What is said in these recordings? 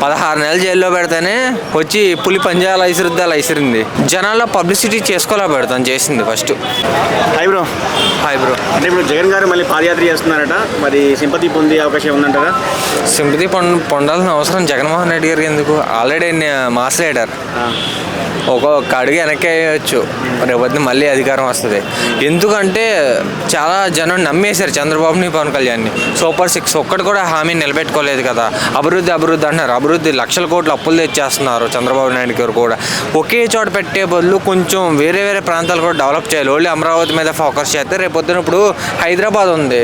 16 నెలలు జైల్లో పెడితేనే వచ్చి పులి పంజాలు ఐసిరుద్ది అలా ఐసిరింది. జనాల్లో పబ్లిసిటీ చేసుకోలే పెడతాను చేసింది ఫస్ట్. Hi bro. అంటే ఇప్పుడు జగన్ గారు మళ్ళీ పాదయాత్ర చేస్తున్నారట, మరి సింపతి పొందే అవకాశం ఉందంటారా? సింపతి పొందాల్సిన అవసరం జగన్మోహన్ రెడ్డి గారికి ఎందుకు? Already mass leader. ఒక్కొక్క అడుగు వెనక్కి వేయచ్చు, రేపొద్దు మళ్ళీ అధికారం వస్తుంది. ఎందుకంటే చాలా జనం నమ్మేశారు చంద్రబాబుని, పవన్ కళ్యాణ్ని. సూపర్ 6 ఒక్కటి కూడా హామీ నిలబెట్టుకోలేదు కదా. అభివృద్ధి అంటున్నారు, అభివృద్ధి లక్షల కోట్లు అప్పులు తెచ్చేస్తున్నారు చంద్రబాబు నాయుడు గారు కూడా. ఒకే చోట పెట్టే బదులు కొంచెం వేరే వేరే ప్రాంతాలు కూడా డెవలప్ చేయాలి. ఓన్లీ అమరావతి మీద ఫోకస్ చేస్తే రేపొద్దున ఇప్పుడు హైదరాబాద్ ఉంది,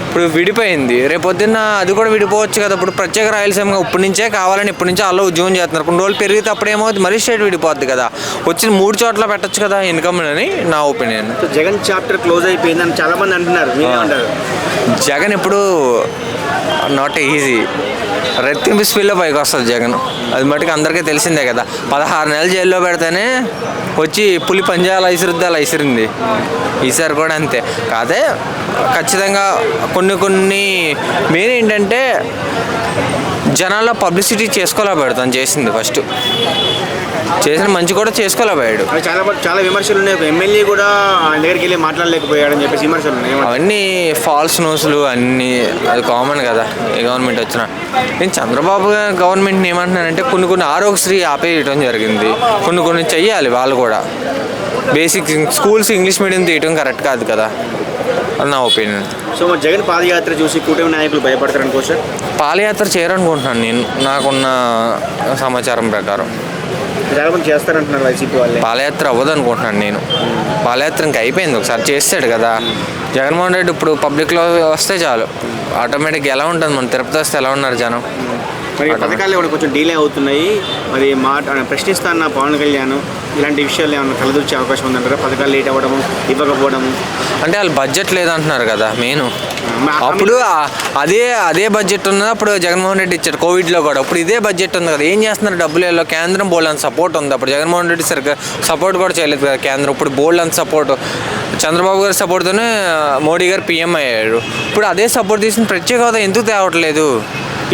ఇప్పుడు విడిపోయింది, రేపొద్దున్న అది కూడా విడిపోవచ్చు కదా. ఇప్పుడు ప్రత్యేక రాయలసీమగా ఇప్పటి నుంచే కావాలని ఇప్పటి నుంచే అలా ఉద్యోగం చేస్తున్నారు. కొన్ని రోజులు పెరిగితే అప్పుడు ఏమవుతుంది, మరీ స్టేట్ విడిపోద్ది కదా. వచ్చిన 3 చోట్ల పెట్టచ్చు కదా ఇన్కమ్ అని నా ఒపీనియన్. జగన్ చాప్టర్ క్లోజ్ అయిపోయిందని చాలా మంది అంటున్నారు, మీరేమంటారు? జగన్ ఇప్పుడు నాట్ ఈజీ, రెత్తింపు స్పీడ్లో పైకి వస్తుంది జగన్. అది మటుకు అందరికీ తెలిసిందే కదా. 16 నెలలు జైల్లో పెడితేనే వచ్చి పులి పంజాలు ఐసిరుద్ది అలా ఐసిరింది. ఈసారి కూడా అంతే. కాదే ఖచ్చితంగా కొన్ని మెయిన్ ఏంటంటే జనాల్లో పబ్లిసిటీ చేసుకోలే పెడతాను చేసింది ఫస్ట్. చేసిన మంచి కూడా చేసుకోలేకపోయాడు. చాలా విమర్శలు ఉన్నాయి. ఒక ఎమ్మెల్యే కూడా ఆయన దగ్గరికి వెళ్ళి మాట్లాడలేకపోయాడని చెప్పేసి విమర్శలు ఉన్నాయి. అవన్నీ ఫాల్స్ న్యూస్లు అన్నీ, అది కామన్ కదా ఏ గవర్నమెంట్ వచ్చినా. నేను చంద్రబాబు గవర్నమెంట్ని ఏమంటున్నానంటే కొన్ని ఆరోగ్యశ్రీ ఆపేయటం జరిగింది. కొన్ని చెయ్యాలి వాళ్ళు కూడా. బేసిక్ స్కూల్స్ ఇంగ్లీష్ మీడియం తీయటం కరెక్ట్ కాదు కదా అని నా ఒపీనియన్. సో జగన్ పాదయాత్ర చూసి కూటమి నాయకులు భయపడతారు అనుకోవచ్చు. పాదయాత్ర చేయరనుకుంటున్నాను నేను, నాకున్న సమాచారం ప్రకారం. చాలా మంది చేస్తారంటున్నారు వైసీపీ వాళ్ళు. పాదయాత్ర అవ్వదు అనుకుంటున్నాను నేను. పాదయాత్ర ఇంకా అయిపోయింది, ఒకసారి చేస్తాడు కదా జగన్మోహన్ రెడ్డి. ఇప్పుడు పబ్లిక్లో వస్తే చాలు ఆటోమేటిక్గా. ఎలా ఉంటుంది మన తిరుపతి వస్తే ఎలా ఉన్నారు జనం. మరి పథకాలు ఏమైనా కొంచెం డిలే అవుతున్నాయి, మరి ప్రశ్నిస్తాన్న పవన్ కళ్యాణ్ ఇలాంటి విషయాలు ఏమైనా తలదూర్చే అవకాశం ఉందంటారా? పథకాలు లేట్ అవ్వడము, ఇవ్వకపోవడము. అంటే వాళ్ళు బడ్జెట్ లేదంటున్నారు కదా మెయిన్. అప్పుడు అదే బడ్జెట్ ఉన్నది అప్పుడు జగన్మోహన్ రెడ్డి ఇచ్చాడు కోవిడ్లో కూడా. ఇప్పుడు ఇదే బడ్జెట్ ఉంది కదా, ఏం చేస్తున్నారు డబ్బులలో? కేంద్రం బోల్డ్ అంత సపోర్ట్ ఉంది. అప్పుడు జగన్మోహన్ రెడ్డి సరిగ్గా సపోర్ట్ కూడా చేయలేదు కదా కేంద్రం. ఇప్పుడు బోల్డ్ అంత సపోర్ట్, చంద్రబాబు గారి సపోర్ట్తోనే మోడీ గారు పీఎం అయ్యాడు. ఇప్పుడు అదే సపోర్ట్ తీసుకుని ప్రత్యేక హోదా ఎందుకు తేవట్లేదు?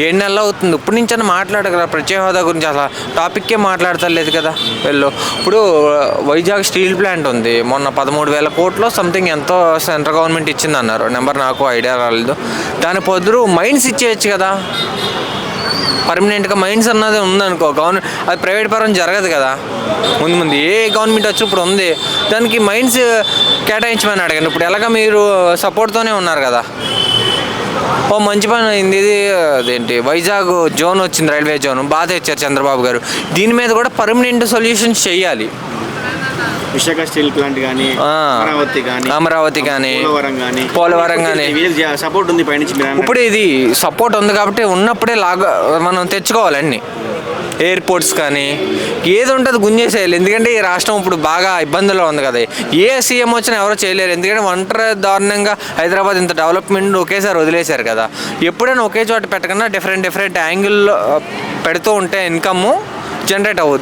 7 నెలలు అవుతుంది. ఇప్పటి నుంచి అయినా మాట్లాడగలరా ప్రత్యేక హోదా గురించి? అసలు టాపిక్కే మాట్లాడతలేదు కదా వీళ్ళు. ఇప్పుడు వైజాగ్ స్టీల్ ప్లాంట్ ఉంది, మొన్న 13,000 కోట్లు సంథింగ్ ఎంతో సెంట్రల్ గవర్నమెంట్ ఇచ్చింది అన్నారు, నెంబర్ నాకు ఐడియా రాలేదు. దాని పొద్దురు మైన్స్ ఇచ్చేయచ్చు కదా పర్మనెంట్గా. మైన్స్ అన్నది ఉందనుకో గవర్నమెంట్, అది ప్రైవేట్ పరం జరగదు కదా. ముందు ఏ గవర్నమెంట్ వచ్చి ఇప్పుడు ఉంది దానికి మైన్స్ కేటాయించమని అడగండి. ఇప్పుడు ఎలాగ మీరు సపోర్ట్తోనే ఉన్నారు కదా. ఓ మంచి పని అయింది ఇది. అదేంటి వైజాగ్ జోన్ వచ్చింది, రైల్వే జోన్ బాగా తెచ్చారు చంద్రబాబు గారు. దీని మీద కూడా పర్మనెంట్ సొల్యూషన్స్ చేయాలి. విశాఖ స్టీల్ ప్లాంట్ కానీ, అమరావతి కానీ, పోలవరం కానీ సపోర్ట్ ఉంది పైనుంచి. ఇప్పుడు ఇది సపోర్ట్ ఉంది కాబట్టి ఉన్నప్పుడే మనం తెచ్చుకోవాలన్నీ. ఎయిర్పోర్ట్స్ కానీ ఏది ఉంటుంది గుంజేసేయాలి. ఎందుకంటే ఈ రాష్ట్రం ఇప్పుడు బాగా ఇబ్బందుల్లో ఉంది కదా. ఏ సీఎం వచ్చినా ఎవరో చేయలేరు. ఎందుకంటే ఒంటరి దారుణంగా హైదరాబాద్ ఇంత డెవలప్మెంట్ ఒకేసారి వదిలేశారు కదా. ఎప్పుడైనా ఒకే చోట పెట్టకుండా డిఫరెంట్ యాంగిల్లో పెడుతూ ఉంటే ఇన్కమ్ జనరేట్ అవ్వదు.